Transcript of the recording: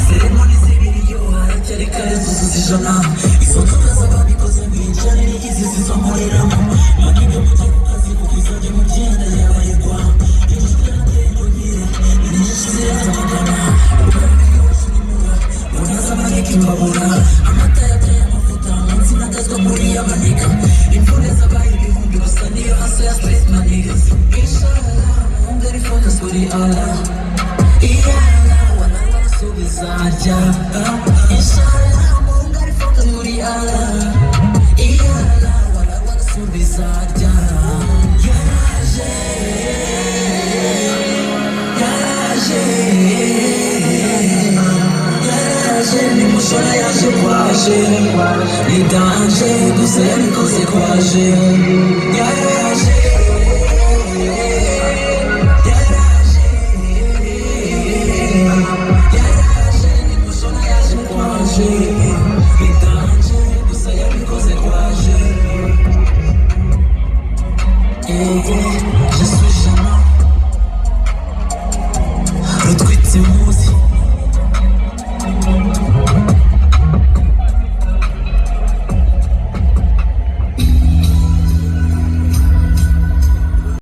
Ceremoni z'ibiriyo haracyari kare zuzuza ijana. Izo nzoga z'ababikoze mbicane n'igizi zizonkoreramo. Maniga mujye ku kazi kuko izajya mugenda yabayegwa. Injira natendo nyire inyinshi zirenze amagana. Ubwambere washimura munaza amaneka imbabura. Amata yataye amavuta munsi nagazwa muri amanika. Imvune zabaye ibihumbi gusa niyo hasi ya stress manigas. Inshallah Hungary focus kuri Allah. Iyala wananga subiza arya. Inshallah Hungary focus kuri Allah. Iyala wananga subiza arya. Yaraje yaraje yaraje nimushora yaje kwaje ni danje gusa yabikoze kwaje yaraje